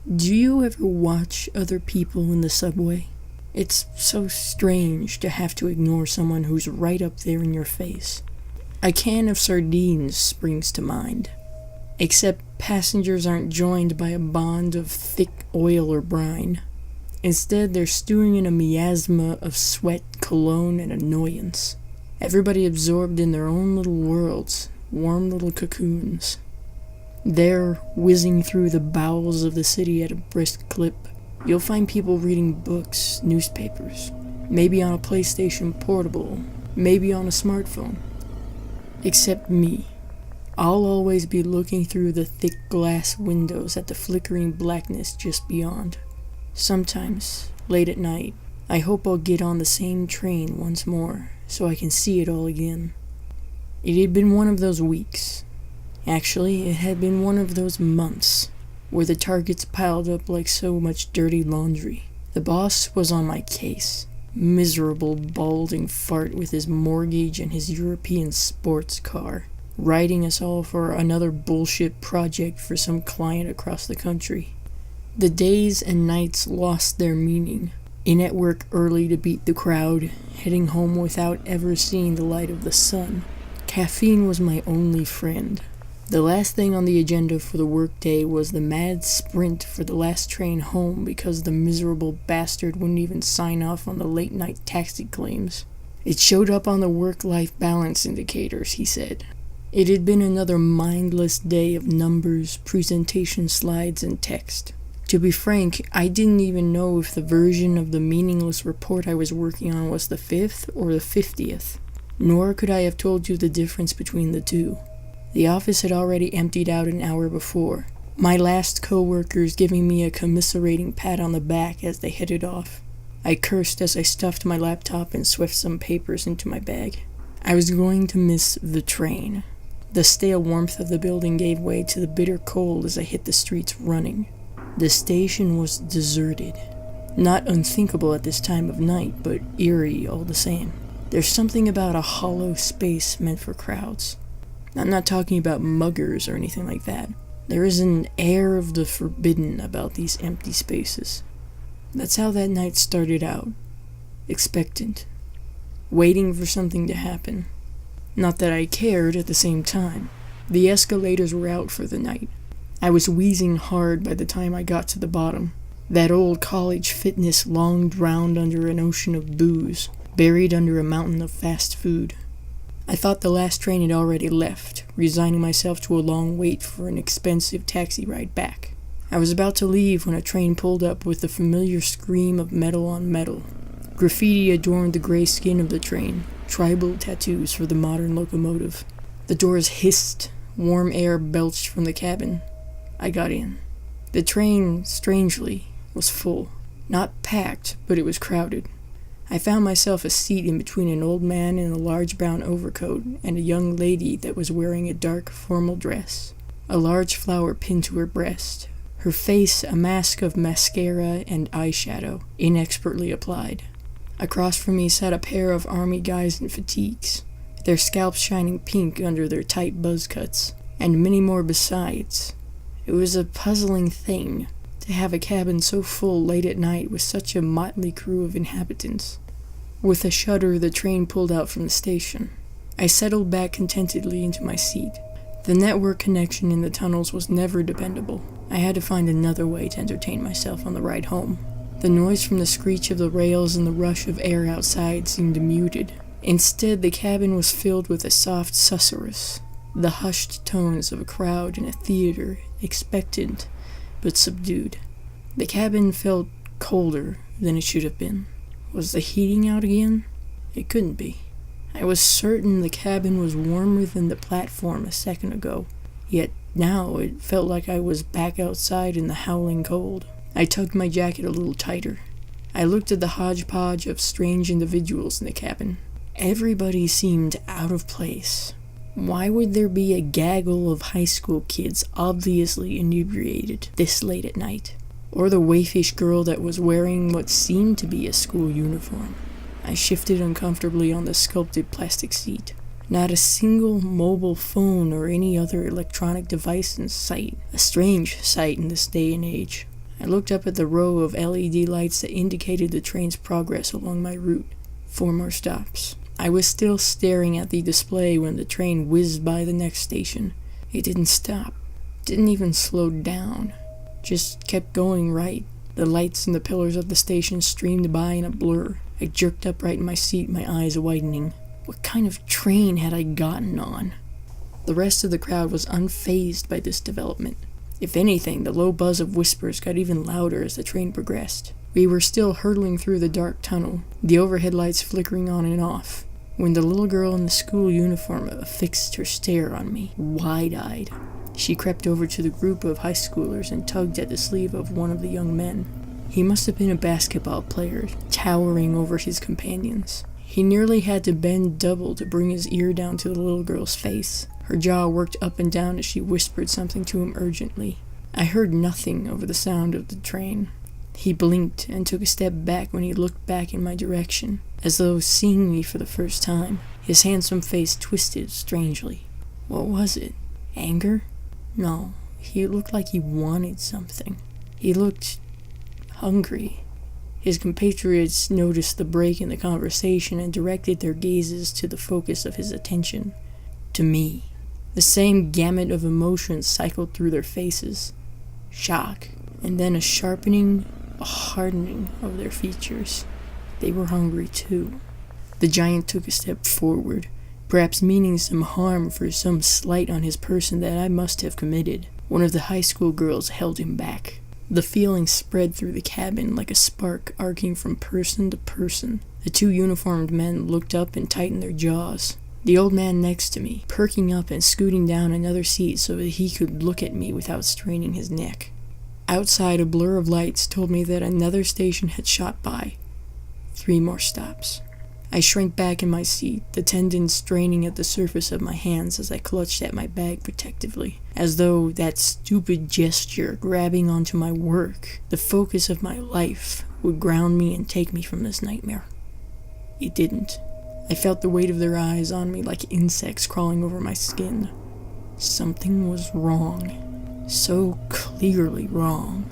Do you ever watch other people in the subway? It's so strange to have to ignore someone who's right up there in your face. A can of sardines springs to mind. Except passengers aren't joined by a bond of thick oil or brine. Instead, they're stewing in a miasma of sweat, cologne, and annoyance. Everybody absorbed in their own little worlds, warm little cocoons. There, whizzing through the bowels of the city at a brisk clip, you'll find people reading books, newspapers, maybe on a PlayStation Portable, maybe on a smartphone. Except me. I'll always be looking through the thick glass windows at the flickering blackness just beyond. Sometimes, late at night, I hope I'll get on the same train once more, so I can see it all again. It had been one of those weeks. Actually, it had been one of those months, where the targets piled up like so much dirty laundry. The boss was on my case. Miserable, balding fart with his mortgage and his European sports car, riding us all for another bullshit project for some client across the country. The days and nights lost their meaning. In at work early to beat the crowd, heading home without ever seeing the light of the sun. Caffeine was my only friend. The last thing on the agenda for the workday was the mad sprint for the last train home because the miserable bastard wouldn't even sign off on the late-night taxi claims. It showed up on the work-life balance indicators, he said. It had been another mindless day of numbers, presentation slides, and text. To be frank, I didn't even know if the version of the meaningless report I was working on was the 5th or the 50th. Nor could I have told you the difference between the two. The office had already emptied out an hour before, my last co-workers giving me a commiserating pat on the back as they headed off. I cursed as I stuffed my laptop and swept some papers into my bag. I was going to miss the train. The stale warmth of the building gave way to the bitter cold as I hit the streets running. The station was deserted. Not unthinkable at this time of night, but eerie all the same. There's something about a hollow space meant for crowds. I'm not talking about muggers or anything like that. There is an air of the forbidden about these empty spaces. That's how that night started out. Expectant. Waiting for something to happen. Not that I cared at the same time. The escalators were out for the night. I was wheezing hard by the time I got to the bottom. That old college fitness long drowned under an ocean of booze, buried under a mountain of fast food. I thought the last train had already left, resigning myself to a long wait for an expensive taxi ride back. I was about to leave when a train pulled up with the familiar scream of metal on metal. Graffiti adorned the gray skin of the train, tribal tattoos for the modern locomotive. The doors hissed, warm air belched from the cabin. I got in. The train, strangely, was full. Not packed, but it was crowded. I found myself a seat in between an old man in a large brown overcoat and a young lady that was wearing a dark formal dress, a large flower pinned to her breast, her face a mask of mascara and eyeshadow, inexpertly applied. Across from me sat a pair of army guys in fatigues, their scalps shining pink under their tight buzz cuts, and many more besides. It was a puzzling thing to have a cabin so full late at night with such a motley crew of inhabitants. With a shudder, the train pulled out from the station. I settled back contentedly into my seat. The network connection in the tunnels was never dependable. I had to find another way to entertain myself on the ride home. The noise from the screech of the rails and the rush of air outside seemed muted. Instead, the cabin was filled with a soft susurrus, the hushed tones of a crowd in a theater, expectant but subdued. The cabin felt colder than it should have been. Was the heating out again? It couldn't be. I was certain the cabin was warmer than the platform a second ago, yet now it felt like I was back outside in the howling cold. I tugged my jacket a little tighter. I looked at the hodgepodge of strange individuals in the cabin. Everybody seemed out of place. Why would there be a gaggle of high school kids obviously inebriated this late at night? Or the waifish girl that was wearing what seemed to be a school uniform? I shifted uncomfortably on the sculpted plastic seat. Not a single mobile phone or any other electronic device in sight. A strange sight in this day and age. I looked up at the row of LED lights that indicated the train's progress along my route. 4 more stops. I was still staring at the display when the train whizzed by the next station. It didn't stop. Didn't even slow down. Just kept going right. The lights and the pillars of the station streamed by in a blur. I jerked upright in my seat, my eyes widening. What kind of train had I gotten on? The rest of the crowd was unfazed by this development. If anything, the low buzz of whispers got even louder as the train progressed. We were still hurtling through the dark tunnel, the overhead lights flickering on and off, when the little girl in the school uniform affixed her stare on me, wide-eyed. She crept over to the group of high schoolers and tugged at the sleeve of one of the young men. He must have been a basketball player, towering over his companions. He nearly had to bend double to bring his ear down to the little girl's face. Her jaw worked up and down as she whispered something to him urgently. I heard nothing over the sound of the train. He blinked and took a step back when he looked back in my direction, as though seeing me for the first time. His handsome face twisted strangely. What was it? Anger? No, he looked like he wanted something. He looked hungry. His compatriots noticed the break in the conversation and directed their gazes to the focus of his attention, to me. The same gamut of emotions cycled through their faces. Shock, and then a sharpening, a hardening of their features. They were hungry too. The giant took a step forward, perhaps meaning some harm for some slight on his person that I must have committed. One of the high school girls held him back. The feeling spread through the cabin like a spark arcing from person to person. The 2 uniformed men looked up and tightened their jaws. The old man next to me, perking up and scooting down another seat so that he could look at me without straining his neck. Outside, a blur of lights told me that another station had shot by. 3 more stops. I shrank back in my seat, the tendons straining at the surface of my hands as I clutched at my bag protectively, as though that stupid gesture grabbing onto my work, the focus of my life, would ground me and take me from this nightmare. It didn't. I felt the weight of their eyes on me like insects crawling over my skin. Something was wrong. So clearly wrong.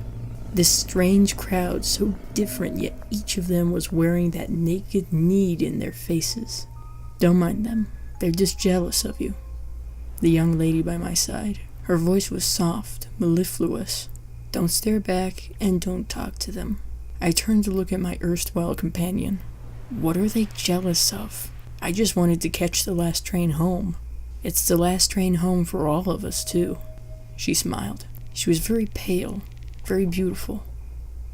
This strange crowd, so different, yet each of them was wearing that naked need in their faces. Don't mind them. They're just jealous of you. The young lady by my side. Her voice was soft, mellifluous. Don't stare back and don't talk to them. I turned to look at my erstwhile companion. What are they jealous of? I just wanted to catch the last train home. It's the last train home for all of us, too. She smiled. She was very pale, very beautiful.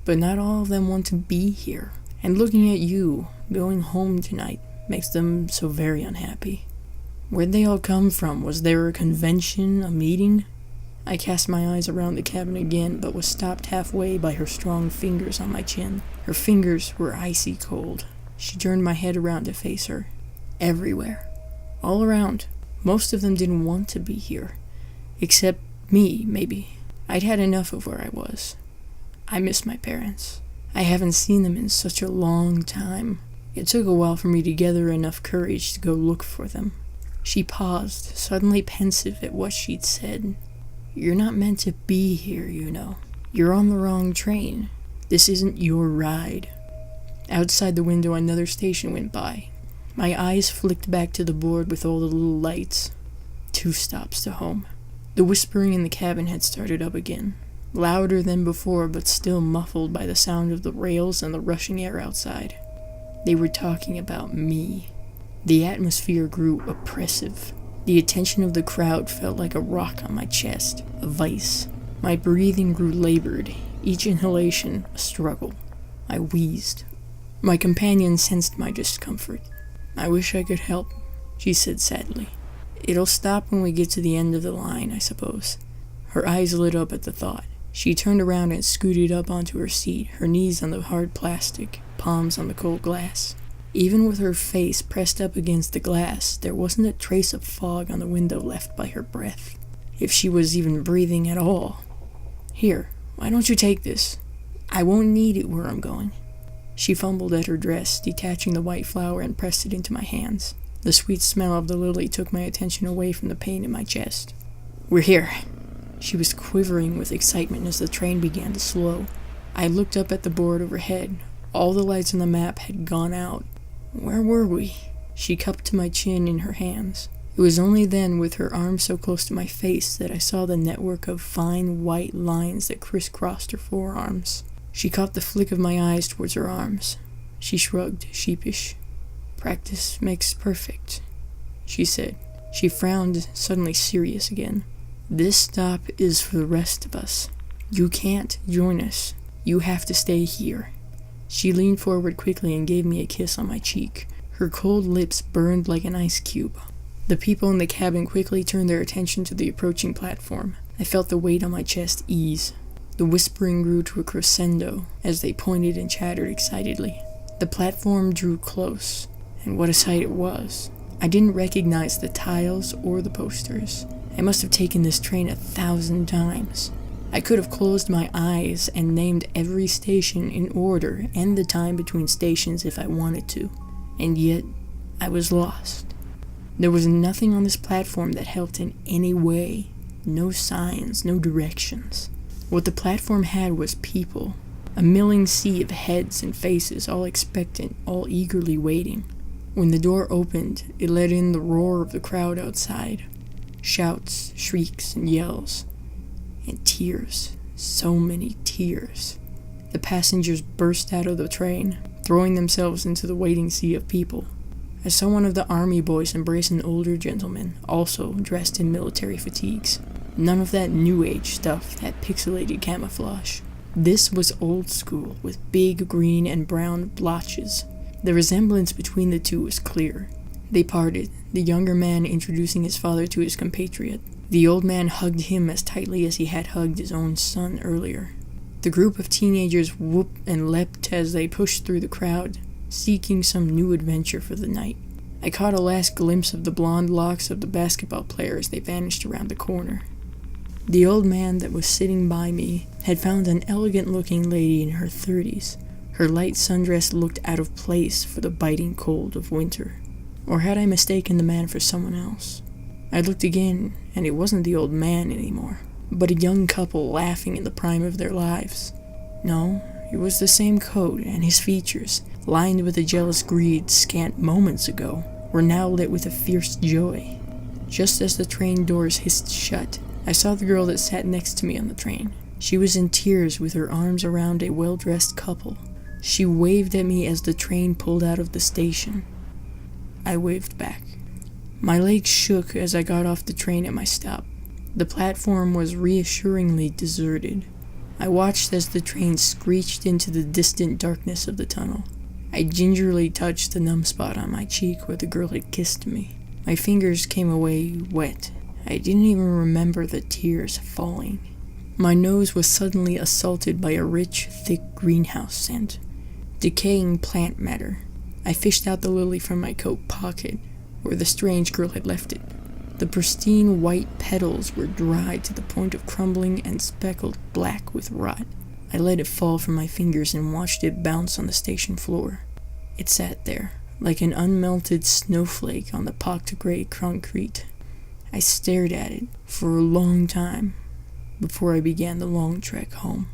But not all of them want to be here. And looking at you, going home tonight, makes them so very unhappy. Where'd they all come from? Was there a convention, a meeting? I cast my eyes around the cabin again, but was stopped halfway by her strong fingers on my chin. Her fingers were icy cold. She turned my head around to face her. Everywhere. All around. Most of them didn't want to be here. Except me, maybe. I'd had enough of where I was. I miss my parents. I haven't seen them in such a long time. It took a while for me to gather enough courage to go look for them. She paused, suddenly pensive at what she'd said. You're not meant to be here, you know. You're on the wrong train. This isn't your ride. Outside the window, another station went by. My eyes flicked back to the board with all the little lights. 2 stops to home. The whispering in the cabin had started up again. Louder than before, but still muffled by the sound of the rails and the rushing air outside. They were talking about me. The atmosphere grew oppressive. The attention of the crowd felt like a rock on my chest, a vice. My breathing grew labored, each inhalation a struggle. I wheezed. My companion sensed my discomfort. I wish I could help, she said sadly. It'll stop when we get to the end of the line, I suppose. Her eyes lit up at the thought. She turned around and scooted up onto her seat, her knees on the hard plastic, palms on the cold glass. Even with her face pressed up against the glass, there wasn't a trace of fog on the window left by her breath. If she was even breathing at all. Here, why don't you take this? I won't need it where I'm going. She fumbled at her dress, detaching the white flower and pressed it into my hands. The sweet smell of the lily took my attention away from the pain in my chest. We're here. She was quivering with excitement as the train began to slow. I looked up at the board overhead. All the lights on the map had gone out. Where were we? She cupped my chin in her hands. It was only then, with her arms so close to my face, that I saw the network of fine white lines that crisscrossed her forearms. She caught the flick of my eyes towards her arms. She shrugged, sheepish. "Practice makes perfect," she said. She frowned, suddenly serious again. "This stop is for the rest of us. You can't join us. You have to stay here." She leaned forward quickly and gave me a kiss on my cheek. Her cold lips burned like an ice cube. The people in the cabin quickly turned their attention to the approaching platform. I felt the weight on my chest ease. The whispering grew to a crescendo as they pointed and chattered excitedly. The platform drew close, and what a sight it was. I didn't recognize the tiles or the posters. I must have taken this train 1,000 times. I could have closed my eyes and named every station in order and the time between stations if I wanted to. And yet, I was lost. There was nothing on this platform that helped in any way. No signs, no directions. What the platform had was people. A milling sea of heads and faces, all expectant, all eagerly waiting. When the door opened, it let in the roar of the crowd outside. Shouts, shrieks, and yells. And tears. So many tears. The passengers burst out of the train, throwing themselves into the waiting sea of people. I saw one of the army boys embrace an older gentleman, also dressed in military fatigues. None of that new age stuff, that pixelated camouflage. This was old school, with big green and brown blotches. The resemblance between the two was clear. They parted, the younger man introducing his father to his compatriot. The old man hugged him as tightly as he had hugged his own son earlier. The group of teenagers whooped and leapt as they pushed through the crowd, seeking some new adventure for the night. I caught a last glimpse of the blonde locks of the basketball player as they vanished around the corner. The old man that was sitting by me had found an elegant-looking lady in her 30s. Her light sundress looked out of place for the biting cold of winter. Or had I mistaken the man for someone else? I looked again, and it wasn't the old man anymore, but a young couple laughing in the prime of their lives. No, it was the same coat, and his features, lined with a jealous greed scant moments ago, were now lit with a fierce joy. Just as the train doors hissed shut, I saw the girl that sat next to me on the train. She was in tears with her arms around a well-dressed couple. She waved at me as the train pulled out of the station. I waved back. My legs shook as I got off the train at my stop. The platform was reassuringly deserted. I watched as the train screeched into the distant darkness of the tunnel. I gingerly touched the numb spot on my cheek where the girl had kissed me. My fingers came away wet. I didn't even remember the tears falling. My nose was suddenly assaulted by a rich, thick greenhouse scent. Decaying plant matter. I fished out the lily from my coat pocket, where the strange girl had left it. The pristine white petals were dried to the point of crumbling and speckled black with rot. I let it fall from my fingers and watched it bounce on the station floor. It sat there, like an unmelted snowflake on the pocked gray concrete. I stared at it for a long time before I began the long trek home.